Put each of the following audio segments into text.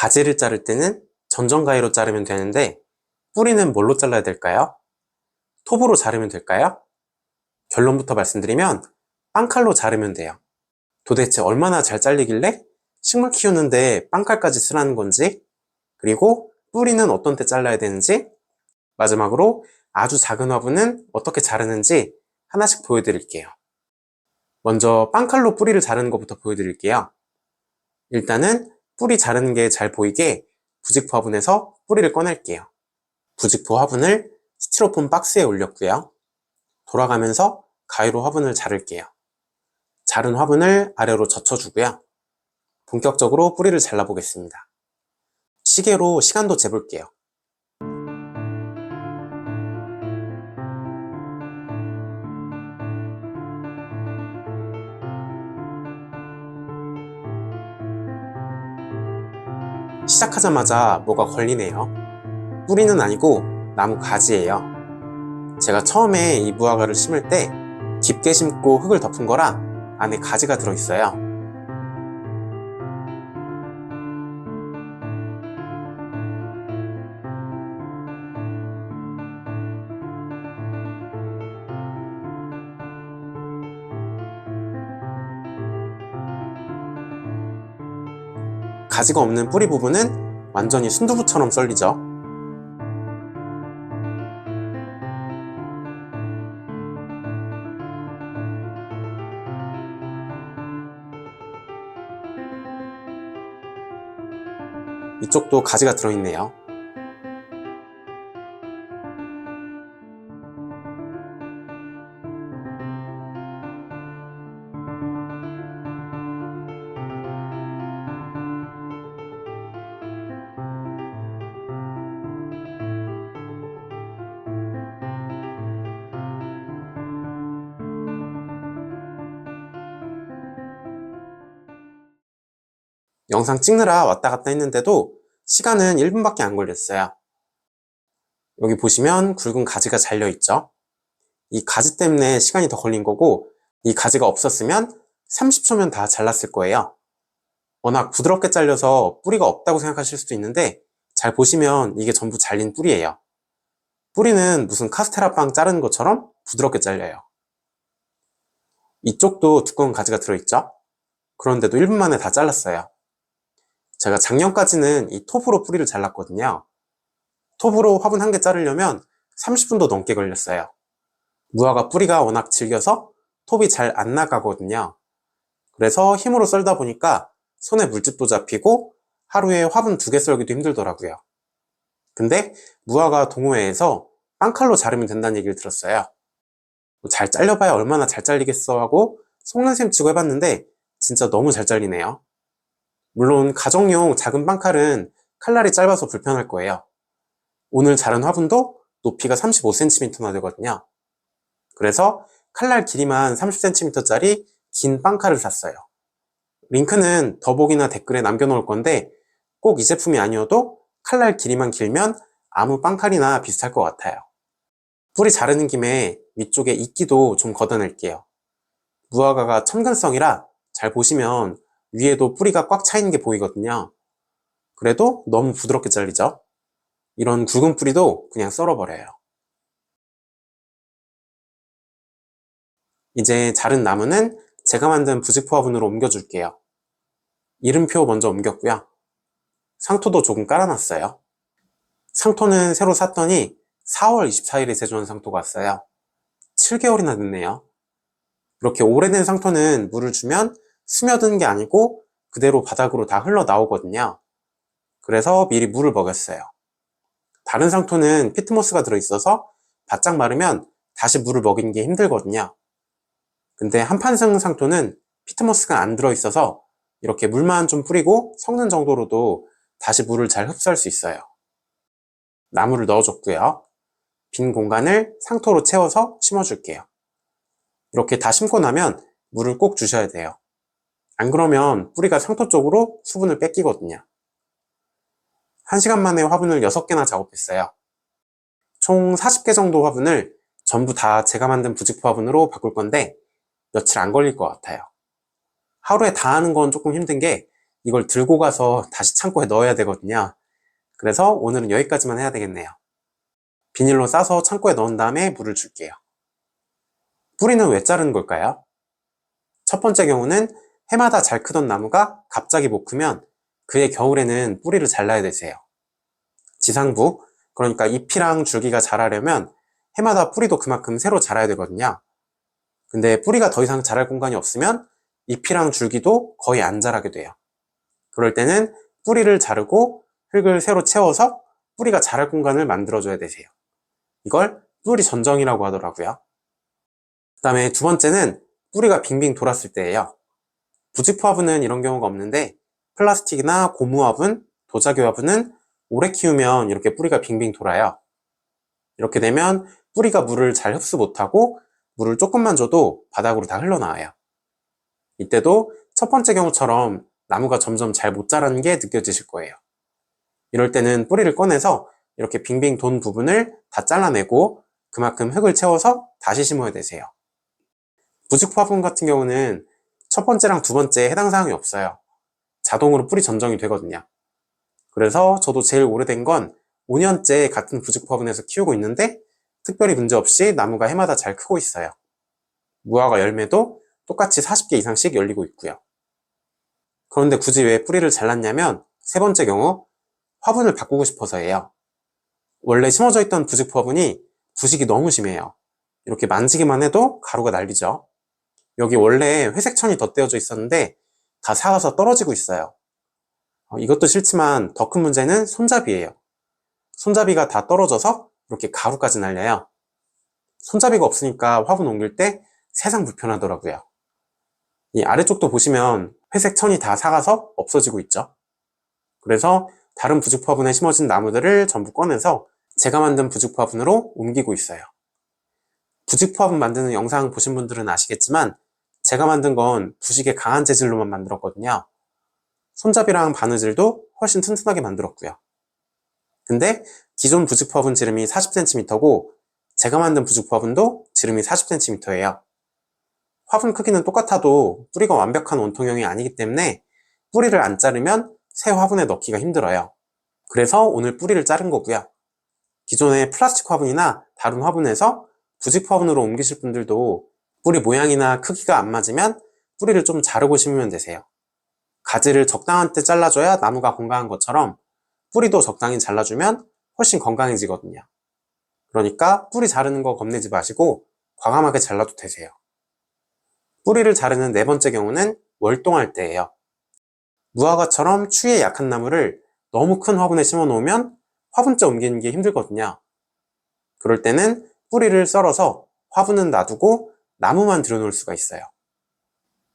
가지를 자를 때는 전정가위로 자르면 되는데 뿌리는 뭘로 잘라야 될까요? 톱으로 자르면 될까요? 결론부터 말씀드리면 빵칼로 자르면 돼요. 도대체 얼마나 잘 잘리길래 식물 키우는데 빵칼까지 쓰라는 건지, 그리고 뿌리는 어떤 때 잘라야 되는지, 마지막으로 아주 작은 화분은 어떻게 자르는지 하나씩 보여드릴게요. 먼저 빵칼로 뿌리를 자르는 것부터 보여드릴게요. 일단은 뿌리 자르는 게 잘 보이게 부직포 화분에서 뿌리를 꺼낼게요. 부직포 화분을 스티로폼 박스에 올렸고요. 돌아가면서 가위로 화분을 자를게요. 자른 화분을 아래로 젖혀주고요. 본격적으로 뿌리를 잘라보겠습니다. 시계로 시간도 재볼게요. 시작하자마자 뭐가 걸리네요. 뿌리는 아니고 나무 가지예요. 제가 처음에 이 무화과를 심을 때 깊게 심고 흙을 덮은 거라 안에 가지가 들어있어요. 가지가 없는 뿌리 부분은 완전히 순두부처럼 썰리죠. 이쪽도 가지가 들어있네요. 영상 찍느라 왔다 갔다 했는데도 시간은 1분밖에 안 걸렸어요. 여기 보시면 굵은 가지가 잘려있죠? 이 가지 때문에 시간이 더 걸린 거고, 이 가지가 없었으면 30초면 다 잘랐을 거예요. 워낙 부드럽게 잘려서 뿌리가 없다고 생각하실 수도 있는데, 잘 보시면 이게 전부 잘린 뿌리예요. 뿌리는 무슨 카스테라 빵 자르는 것처럼 부드럽게 잘려요. 이쪽도 두꺼운 가지가 들어있죠? 그런데도 1분 만에 다 잘랐어요. 제가 작년까지는 이 톱으로 뿌리를 잘랐거든요. 톱으로 화분 한 개 자르려면 30분도 넘게 걸렸어요. 무화과 뿌리가 워낙 질겨서 톱이 잘 안 나가거든요. 그래서 힘으로 썰다 보니까 손에 물집도 잡히고 하루에 화분 2개 썰기도 힘들더라고요. 근데 무화과 동호회에서 빵칼로 자르면 된다는 얘기를 들었어요. 잘 잘려봐야 얼마나 잘 잘리겠어 하고 속는 셈 치고 해봤는데 진짜 너무 잘 잘리네요. 물론 가정용 작은 빵칼은 칼날이 짧아서 불편할 거예요. 오늘 자른 화분도 높이가 35cm나 되거든요. 그래서 칼날 길이만 30cm짜리 긴 빵칼을 샀어요. 링크는 더보기나 댓글에 남겨놓을 건데 꼭 이 제품이 아니어도 칼날 길이만 길면 아무 빵칼이나 비슷할 것 같아요. 뿌리 자르는 김에 위쪽에 이끼도 좀 걷어낼게요. 무화과가 첨근성이라 잘 보시면 위에도 뿌리가 꽉 차 있는 게 보이거든요. 그래도 너무 부드럽게 잘리죠? 이런 굵은 뿌리도 그냥 썰어버려요. 이제 자른 나무는 제가 만든 부직포 화분으로 옮겨줄게요. 이름표 먼저 옮겼고요. 상토도 조금 깔아놨어요. 상토는 새로 샀더니 4월 24일에 제조한 상토가 왔어요. 7개월이나 됐네요. 이렇게 오래된 상토는 물을 주면 스며드는 게 아니고 그대로 바닥으로 다 흘러나오거든요. 그래서 미리 물을 먹였어요. 다른 상토는 피트모스가 들어있어서 바짝 마르면 다시 물을 먹이는 게 힘들거든요. 근데 한판승 상토는 피트모스가 안 들어있어서 이렇게 물만 좀 뿌리고 섞는 정도로도 다시 물을 잘 흡수할 수 있어요. 나무를 넣어줬고요. 빈 공간을 상토로 채워서 심어줄게요. 이렇게 다 심고 나면 물을 꼭 주셔야 돼요. 안 그러면 뿌리가 상토 쪽으로 수분을 뺏기거든요. 1시간 만에 화분을 6개나 작업했어요. 총 40개 정도 화분을 전부 다 제가 만든 부직포 화분으로 바꿀 건데 며칠 안 걸릴 것 같아요. 하루에 다 하는 건 조금 힘든 게 이걸 들고 가서 다시 창고에 넣어야 되거든요. 그래서 오늘은 여기까지만 해야 되겠네요. 비닐로 싸서 창고에 넣은 다음에 물을 줄게요. 뿌리는 왜 자르는 걸까요? 첫 번째 경우는 해마다 잘 크던 나무가 갑자기 못 크면 그해 겨울에는 뿌리를 잘라야 되세요. 지상부, 그러니까 잎이랑 줄기가 자라려면 해마다 뿌리도 그만큼 새로 자라야 되거든요. 근데 뿌리가 더 이상 자랄 공간이 없으면 잎이랑 줄기도 거의 안 자라게 돼요. 그럴 때는 뿌리를 자르고 흙을 새로 채워서 뿌리가 자랄 공간을 만들어줘야 되세요. 이걸 뿌리 전정이라고 하더라고요. 그 다음에 두 번째는 뿌리가 빙빙 돌았을 때예요. 부직포 화분은 이런 경우가 없는데 플라스틱이나 고무 화분, 도자기 화분은 오래 키우면 이렇게 뿌리가 빙빙 돌아요. 이렇게 되면 뿌리가 물을 잘 흡수 못하고 물을 조금만 줘도 바닥으로 다 흘러나와요. 이때도 첫 번째 경우처럼 나무가 점점 잘 못 자라는 게 느껴지실 거예요. 이럴 때는 뿌리를 꺼내서 이렇게 빙빙 돈 부분을 다 잘라내고 그만큼 흙을 채워서 다시 심어야 되세요. 부직포 화분 같은 경우는 첫 번째랑 두 번째에 해당 사항이 없어요. 자동으로 뿌리 전정이 되거든요. 그래서 저도 제일 오래된 건 5년째 같은 부직포 화분에서 키우고 있는데 특별히 문제없이 나무가 해마다 잘 크고 있어요. 무화과 열매도 똑같이 40개 이상씩 열리고 있고요. 그런데 굳이 왜 뿌리를 잘랐냐면 세 번째 경우 화분을 바꾸고 싶어서예요. 원래 심어져 있던 부직포 화분이 부식이 너무 심해요. 이렇게 만지기만 해도 가루가 날리죠. 여기 원래 회색 천이 덧대어져 있었는데 다 삭아서 떨어지고 있어요. 이것도 싫지만 더 큰 문제는 손잡이예요. 손잡이가 다 떨어져서 이렇게 가루까지 날려요. 손잡이가 없으니까 화분 옮길 때 세상 불편하더라고요. 이 아래쪽도 보시면 회색 천이 다 삭아서 없어지고 있죠. 그래서 다른 부직포 화분에 심어진 나무들을 전부 꺼내서 제가 만든 부직포 화분으로 옮기고 있어요. 부직포 화분 만드는 영상 보신 분들은 아시겠지만 제가 만든 건 부식에 강한 재질로만 만들었거든요. 손잡이랑 바느질도 훨씬 튼튼하게 만들었고요. 근데 기존 부직포 화분 지름이 40cm고 제가 만든 부직포 화분도 지름이 40cm예요. 화분 크기는 똑같아도 뿌리가 완벽한 원통형이 아니기 때문에 뿌리를 안 자르면 새 화분에 넣기가 힘들어요. 그래서 오늘 뿌리를 자른 거고요. 기존의 플라스틱 화분이나 다른 화분에서 부직포 화분으로 옮기실 분들도 뿌리 모양이나 크기가 안 맞으면 뿌리를 좀 자르고 심으면 되세요. 가지를 적당한 때 잘라줘야 나무가 건강한 것처럼 뿌리도 적당히 잘라주면 훨씬 건강해지거든요. 그러니까 뿌리 자르는 거 겁내지 마시고 과감하게 잘라도 되세요. 뿌리를 자르는 네 번째 경우는 월동할 때예요. 무화과처럼 추위에 약한 나무를 너무 큰 화분에 심어 놓으면 화분째 옮기는 게 힘들거든요. 그럴 때는 뿌리를 썰어서 화분은 놔두고 나무만 들여놓을 수가 있어요.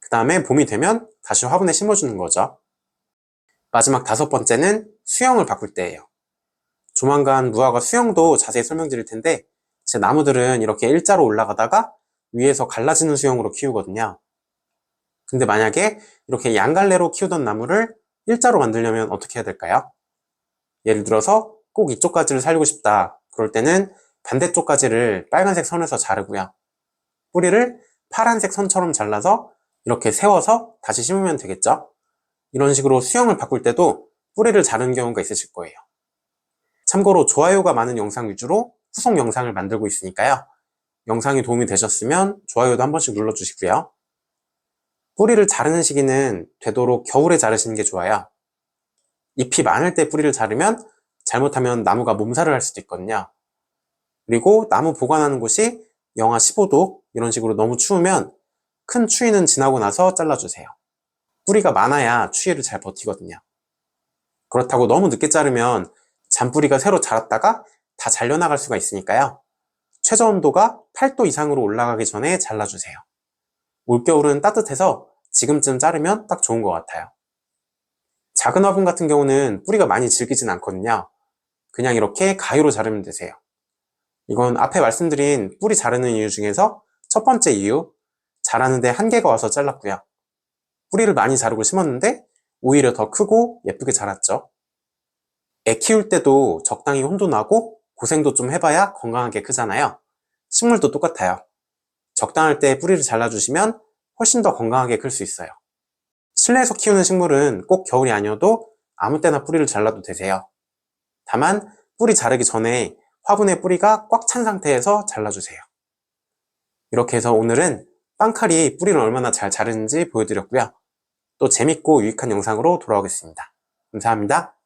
그 다음에 봄이 되면 다시 화분에 심어주는 거죠. 마지막 다섯 번째는 수영을 바꿀 때예요. 조만간 무화과 수영도 자세히 설명드릴 텐데 제 나무들은 이렇게 일자로 올라가다가 위에서 갈라지는 수영으로 키우거든요. 근데 만약에 이렇게 양갈래로 키우던 나무를 일자로 만들려면 어떻게 해야 될까요? 예를 들어서 꼭 이쪽 가지를 살리고 싶다. 그럴 때는 반대쪽 가지를 빨간색 선에서 자르고요. 뿌리를 파란색 선처럼 잘라서 이렇게 세워서 다시 심으면 되겠죠? 이런 식으로 수영을 바꿀 때도 뿌리를 자르는 경우가 있으실 거예요. 참고로 좋아요가 많은 영상 위주로 후속 영상을 만들고 있으니까요. 영상이 도움이 되셨으면 좋아요도 한 번씩 눌러주시고요. 뿌리를 자르는 시기는 되도록 겨울에 자르시는 게 좋아요. 잎이 많을 때 뿌리를 자르면 잘못하면 나무가 몸살을 할 수도 있거든요. 그리고 나무 보관하는 곳이 영하 15도 이런 식으로 너무 추우면 큰 추위는 지나고 나서 잘라주세요. 뿌리가 많아야 추위를 잘 버티거든요. 그렇다고 너무 늦게 자르면 잔뿌리가 새로 자랐다가 다 잘려나갈 수가 있으니까요. 최저 온도가 8도 이상으로 올라가기 전에 잘라주세요. 올겨울은 따뜻해서 지금쯤 자르면 딱 좋은 것 같아요. 작은 화분 같은 경우는 뿌리가 많이 질기진 않거든요. 그냥 이렇게 가위로 자르면 되세요. 이건 앞에 말씀드린 뿌리 자르는 이유 중에서 첫 번째 이유, 자라는데 한계가 와서 잘랐고요. 뿌리를 많이 자르고 심었는데 오히려 더 크고 예쁘게 자랐죠. 애 키울 때도 적당히 혼도 나고 고생도 좀 해봐야 건강하게 크잖아요. 식물도 똑같아요. 적당할 때 뿌리를 잘라주시면 훨씬 더 건강하게 클 수 있어요. 실내에서 키우는 식물은 꼭 겨울이 아니어도 아무 때나 뿌리를 잘라도 되세요. 다만 뿌리 자르기 전에 화분의 뿌리가 꽉 찬 상태에서 잘라주세요. 이렇게 해서 오늘은 빵칼이 뿌리를 얼마나 잘 자르는지 보여드렸고요. 또 재밌고 유익한 영상으로 돌아오겠습니다. 감사합니다.